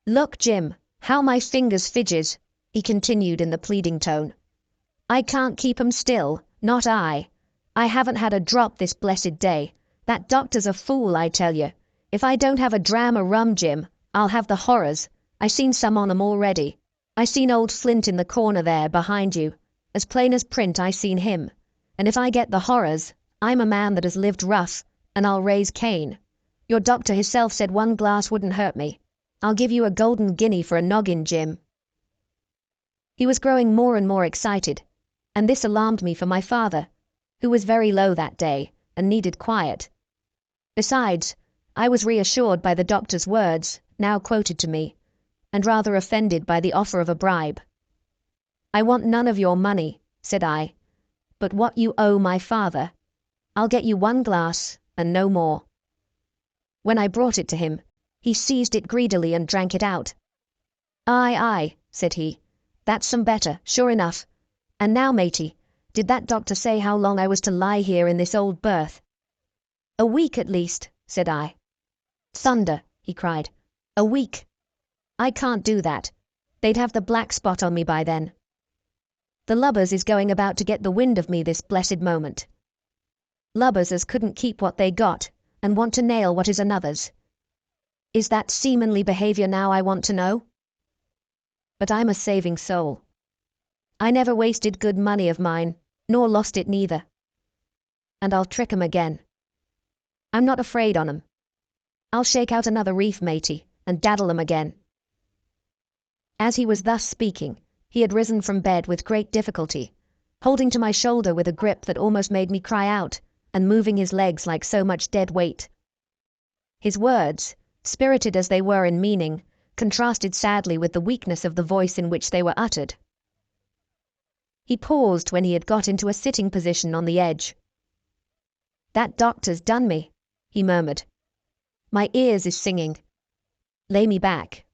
"Look, Jim, how my fingers fidges," he continued in the pleading tone. "I can't keep 'em still, not I. I haven't had a drop this blessed day. That doctor's a fool, I tell you. If I don't have a dram o' rum, Jim, I'll have the horrors. I seen some on 'em already. I seen old Flint in the corner there, behind you. As plain as print I seen him. And if I get the horrors, I'm a man that has lived rough, and I'll raise Cain. Your doctor hisself said one glass wouldn't hurt me. I'll give you a golden guinea for a noggin, Jim." He was growing more and more excited, and this alarmed me for my father, who was very low that day and needed quiet. Besides, I was reassured by the doctor's words, now quoted to me, and rather offended by the offer of a bribe. "I want none of your money," said I, "but what you owe my father. I'll get you one glass, and no more." When I brought it to him, he seized it greedily and drank it out. "Aye, aye," said he, "that's some better, sure enough. And now, matey, did that doctor say how long I was to lie here in this old berth?" "A week at least," said I. "Thunder," he cried, "a week! I can't do that. They'd have the black spot on me by then. The lubbers is going about to get the wind of me this blessed moment. Lubbers as couldn't keep what they got, and want to nail what is another's. Is that seamanly behaviour now, I want to know? But I'm a saving soul. I never wasted good money of mine, nor lost it neither. And I'll trick 'em again. I'm not afraid on 'em. I'll shake out another reef, matey, and daddle 'em again." As he was thus speaking, he had risen from bed with great difficulty, holding to my shoulder with a grip that almost made me cry out, and moving his legs like so much dead weight. His words, spirited as they were in meaning, contrasted sadly with the weakness of the voice in which they were uttered. He paused when he had got into a sitting position on the edge. "That doctor's done me," he murmured. "My ears is singing. Lay me back."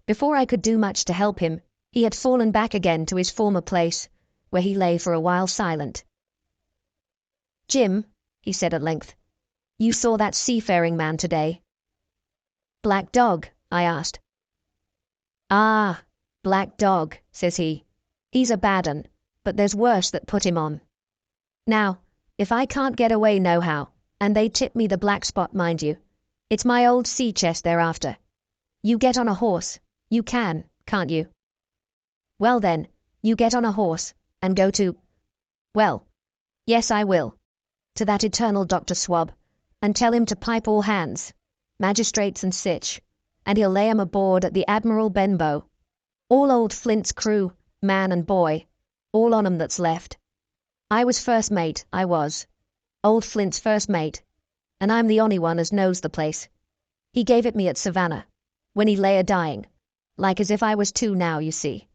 Before I could do much to help him, he had fallen back again to his former place, where he lay for a while silent. "Jim," he said at length, "you saw that seafaring man today?" "Black Dog?" I asked. "Ah, Black Dog," says he. "He's a bad un, but there's worse that put him on. Now, if I can't get away nohow, and they tip me the black spot, mind you, it's my old sea chest they're after. You get on a horse. You can, can't you? Well then, you get on a horse, and go to... Well, yes I will, to that eternal Dr. Swab, and tell him to pipe all hands, magistrates and sich, and he'll lay 'em aboard at the Admiral Benbow. All old Flint's crew, man and boy, all on 'em that's left. I was first mate, I was. Old Flint's first mate, and I'm the only one as knows the place. He gave it me at Savannah, when he lay a-dying, like as if I was two now, you see.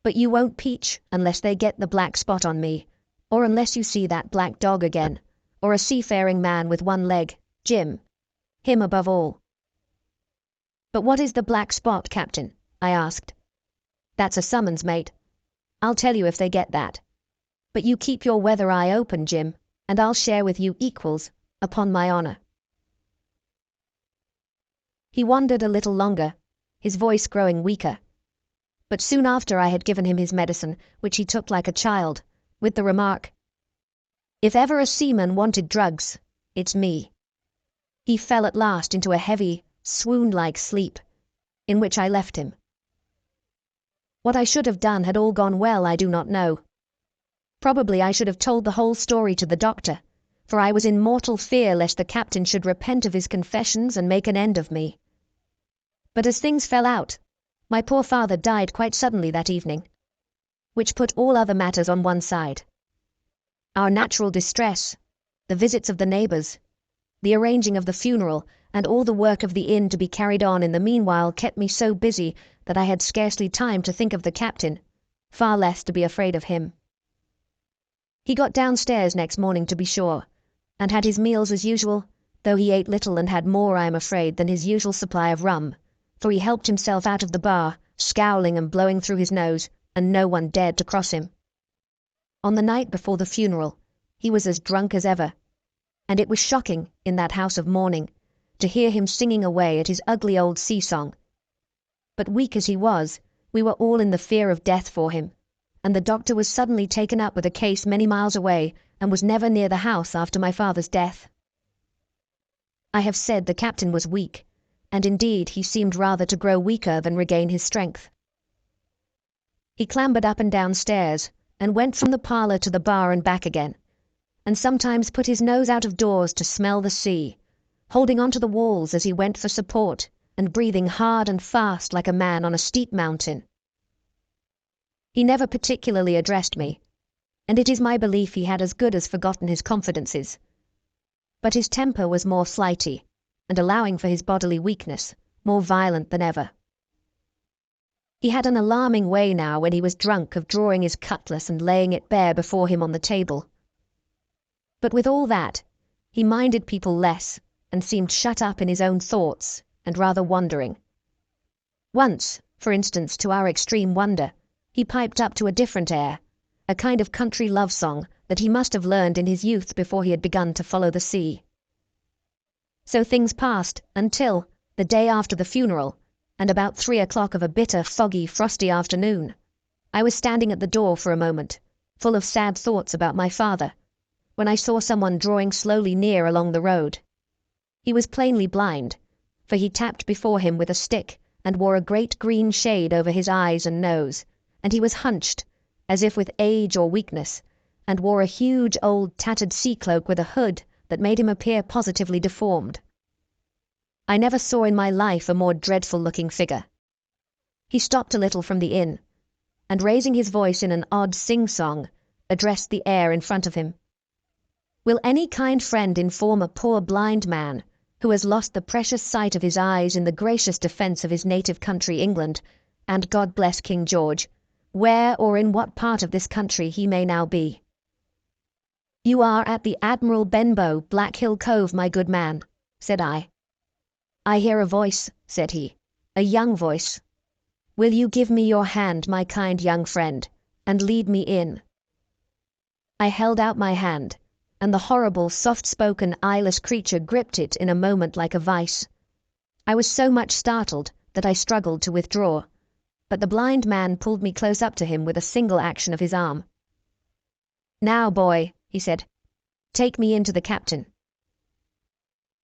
But you won't peach unless they get the black spot on me, or unless you see that Black Dog again, or a seafaring man with one leg, Jim. Him above all." "But what is the black spot, Captain?" I asked. "That's a summons, mate. I'll tell you if they get that. But you keep your weather eye open, Jim, and I'll share with you equals, upon my honour." He wondered a little longer, his voice growing weaker. But soon after I had given him his medicine, which he took like a child, with the remark, "If ever a seaman wanted drugs, it's me." He fell at last into a heavy, swoon-like sleep, in which I left him. What I should have done had all gone well, I do not know. Probably I should have told the whole story to the doctor, for I was in mortal fear lest the captain should repent of his confessions and make an end of me. But as things fell out, my poor father died quite suddenly that evening, which put all other matters on one side. Our natural distress, the visits of the neighbours, the arranging of the funeral, and all the work of the inn to be carried on in the meanwhile kept me so busy that I had scarcely time to think of the captain, far less to be afraid of him. He got downstairs next morning, to be sure, and had his meals as usual, though he ate little and had more, I am afraid, than his usual supply of rum, for he helped himself out of the bar, scowling and blowing through his nose, and no one dared to cross him. On the night before the funeral, he was as drunk as ever, and it was shocking, in that house of mourning, to hear him singing away at his ugly old sea-song. But weak as he was, we were all in the fear of death for him, and the doctor was suddenly taken up with a case many miles away and was never near the house after my father's death. I have said the captain was weak, and indeed he seemed rather to grow weaker than regain his strength. He clambered up and down stairs, and went from the parlour to the bar and back again, and sometimes put his nose out of doors to smell the sea, holding on to the walls as he went for support, and breathing hard and fast like a man on a steep mountain. He never particularly addressed me, and it is my belief he had as good as forgotten his confidences. But his temper was more flighty, and allowing for his bodily weakness, more violent than ever. He had an alarming way now when he was drunk of drawing his cutlass and laying it bare before him on the table. But with all that, he minded people less, and seemed shut up in his own thoughts, and rather wandering. Once, for instance, to our extreme wonder, he piped up to a different air, a kind of country love song that he must have learned in his youth before he had begun to follow the sea. So things passed until, the day after the funeral, and about 3 o'clock of a bitter, foggy, frosty afternoon, I was standing at the door for a moment, full of sad thoughts about my father, when I saw someone drawing slowly near along the road. He was plainly blind, for he tapped before him with a stick and wore a great green shade over his eyes and nose, and he was hunched, as if with age or weakness, and wore a huge old tattered sea-cloak with a hood that made him appear positively deformed. I never saw in my life a more dreadful-looking figure. He stopped a little from the inn, and raising his voice in an odd sing-song, addressed the air in front of him. "Will any kind friend inform a poor blind man, who has lost the precious sight of his eyes in the gracious defence of his native country England, and God bless King George, where or in what part of this country he may now be?" "You are at the Admiral Benbow, Black Hill Cove, my good man," said I. "I hear a voice," said he, "a young voice. Will you give me your hand, my kind young friend, and lead me in?" I held out my hand, and the horrible, soft-spoken, eyeless creature gripped it in a moment like a vice. I was so much startled that I struggled to withdraw, but the blind man pulled me close up to him with a single action of his arm. "Now, boy," he said, "take me in to the captain."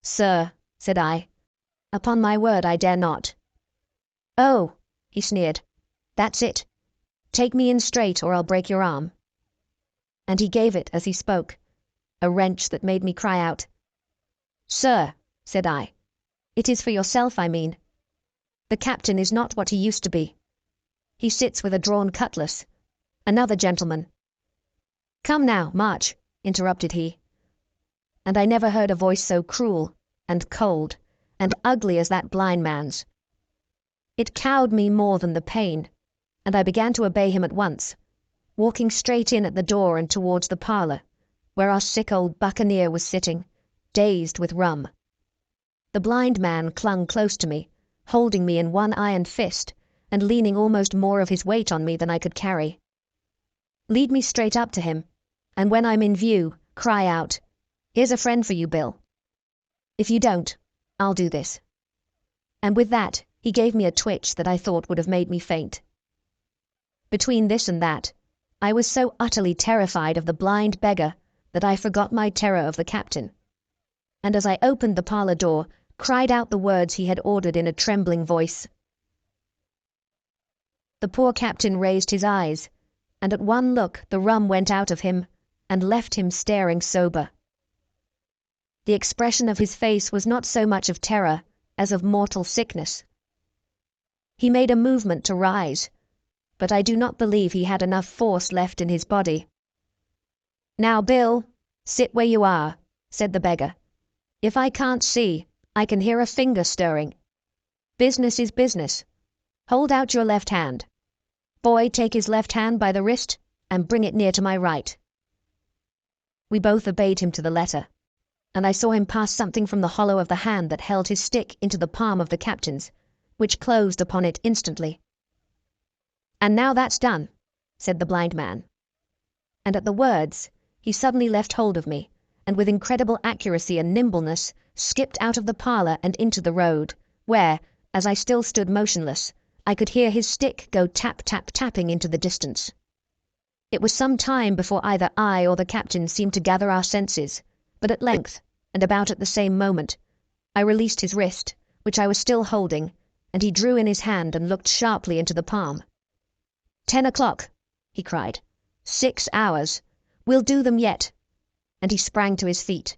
"Sir," said I, "upon my word I dare not." "Oh," he sneered, "that's it. Take me in straight or I'll break your arm." And he gave it as he spoke, a wrench that made me cry out. "Sir," said I, "it is for yourself I mean. The captain is not what he used to be. He sits with a drawn cutlass. Another gentleman—" "Come now, march," interrupted he. And I never heard a voice so cruel, and cold, and ugly as that blind man's. It cowed me more than the pain, and I began to obey him at once, walking straight in at the door and towards the parlour, where our sick old buccaneer was sitting, dazed with rum. The blind man clung close to me, holding me in one iron fist, and leaning almost more of his weight on me than I could carry. "Lead me straight up to him, and when I'm in view, cry out, 'Here's a friend for you, Bill.' If you don't, I'll do this." And with that, he gave me a twitch that I thought would have made me faint. Between this and that, I was so utterly terrified of the blind beggar that I forgot my terror of the captain, and as I opened the parlour door, cried out the words he had ordered in a trembling voice. The poor captain raised his eyes, and at one look the rum went out of him, and left him staring sober. The expression of his face was not so much of terror as of mortal sickness. He made a movement to rise, but I do not believe he had enough force left in his body. "Now, Bill, sit where you are," said the beggar. "If I can't see, I can hear a finger stirring. Business is business. Hold out your left hand. Boy, take his left hand by the wrist and bring it near to my right." We both obeyed him to the letter, and I saw him pass something from the hollow of the hand that held his stick into the palm of the captain's, which closed upon it instantly. "And now that's done," said the blind man. And at the words, he suddenly left hold of me, and with incredible accuracy and nimbleness skipped out of the parlour and into the road, where, as I still stood motionless, I could hear his stick go tap-tap-tapping into the distance. It was some time before either I or the captain seemed to gather our senses, but at length, and about at the same moment, I released his wrist, which I was still holding, and he drew in his hand and looked sharply into the palm. 10 o'clock, he cried. 6 hours. We'll do them yet. And he sprang to his feet.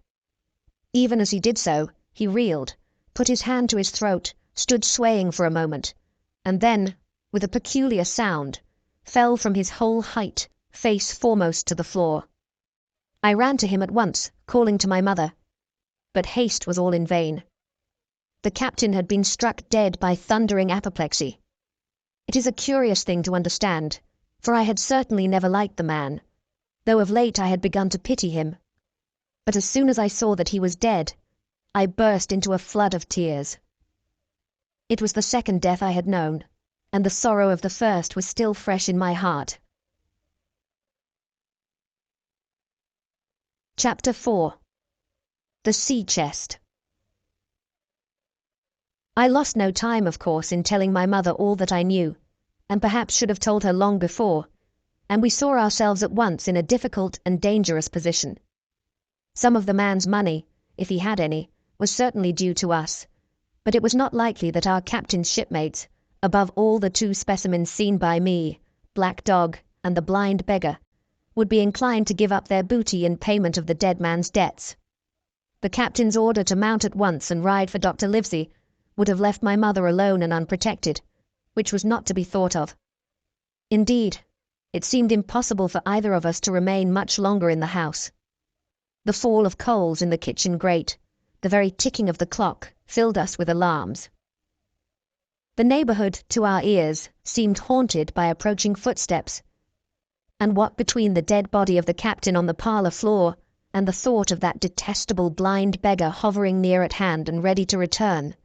Even as he did so, he reeled, put his hand to his throat, stood swaying for a moment, and then, with a peculiar sound, fell from his whole height, face foremost to the floor. I ran to him at once, calling to my mother. But haste was all in vain. The captain had been struck dead by thundering apoplexy. It is a curious thing to understand, for I had certainly never liked the man, though of late I had begun to pity him. But as soon as I saw that he was dead, I burst into a flood of tears. It was the second death I had known, and the sorrow of the first was still fresh in my heart. Chapter 4. The Sea Chest. I lost no time, of course, in telling my mother all that I knew, and perhaps should have told her long before, and we saw ourselves at once in a difficult and dangerous position. Some of the man's money, if he had any, was certainly due to us, but it was not likely that our captain's shipmates, above all the 2 specimens seen by me, Black Dog and the blind beggar, would be inclined to give up their booty in payment of the dead man's debts. The captain's order to mount at once and ride for Dr. Livesey would have left my mother alone and unprotected, which was not to be thought of. Indeed, it seemed impossible for either of us to remain much longer in the house. The fall of coals in the kitchen grate, the very ticking of the clock, filled us with alarms. The neighbourhood, to our ears, seemed haunted by approaching footsteps, and what between the dead body of the captain on the parlour floor and the thought of that detestable blind beggar hovering near at hand and ready to return,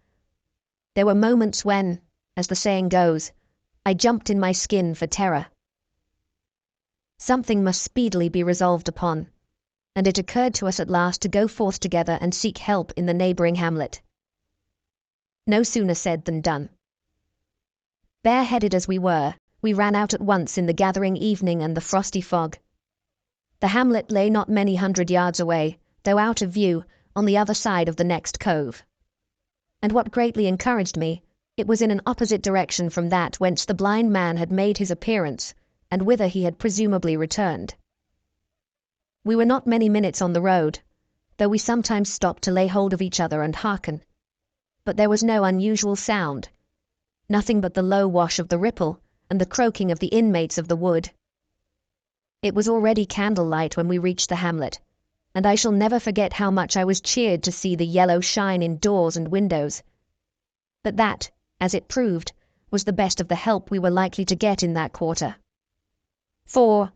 there were moments when, as the saying goes, I jumped in my skin for terror. Something must speedily be resolved upon, and it occurred to us at last to go forth together and seek help in the neighbouring hamlet. No sooner said than done. Bareheaded as we were, we ran out at once in the gathering evening and the frosty fog. The hamlet lay not many 100 yards away, though out of view, on the other side of the next cove. And what greatly encouraged me, it was in an opposite direction from that whence the blind man had made his appearance, and whither he had presumably returned. We were not many minutes on the road, though we sometimes stopped to lay hold of each other and hearken. But there was no unusual sound, nothing but the low wash of the Ripple and the croaking of the inmates of the wood. It was already candlelight when we reached the hamlet, and I shall never forget how much I was cheered to see the yellow shine in doors and windows. But that, as it proved, was the best of the help we were likely to get in that quarter. For,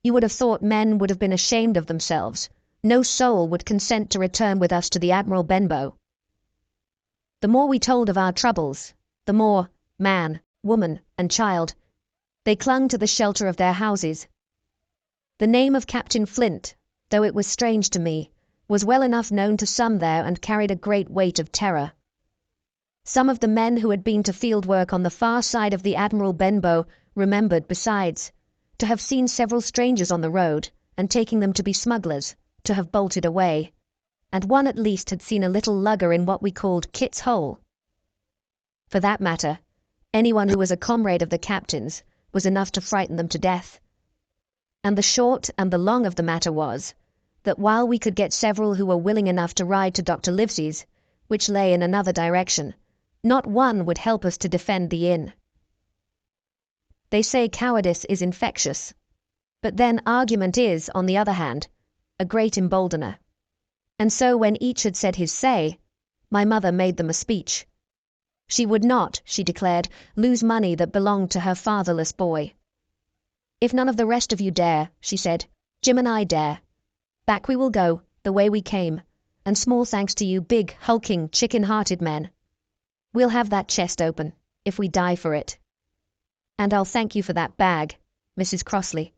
you would have thought men would have been ashamed of themselves, no soul would consent to return with us to the Admiral Benbow. The more we told of our troubles, the more, man, woman, and child, they clung to the shelter of their houses. The name of Captain Flint, though it was strange to me, was well enough known to some there and carried a great weight of terror. Some of the men who had been to field work on the far side of the Admiral Benbow remembered, besides, to have seen several strangers on the road, and taking them to be smugglers, to have bolted away, and one at least had seen a little lugger in what we called Kit's Hole. For that matter, anyone who was a comrade of the captain's was enough to frighten them to death. And the short and the long of the matter was, that while we could get several who were willing enough to ride to Dr. Livesey's, which lay in another direction, not one would help us to defend the inn. They say cowardice is infectious, but then argument is, on the other hand, a great emboldener. And so when each had said his say, my mother made them a speech. She would not, she declared, lose money that belonged to her fatherless boy. If none of the rest of you dare, she said, Jim and I dare. Back we will go, the way we came, and small thanks to you big, hulking, chicken-hearted men. We'll have that chest open, if we die for it. And I'll thank you for that bag, Mrs. Crossley.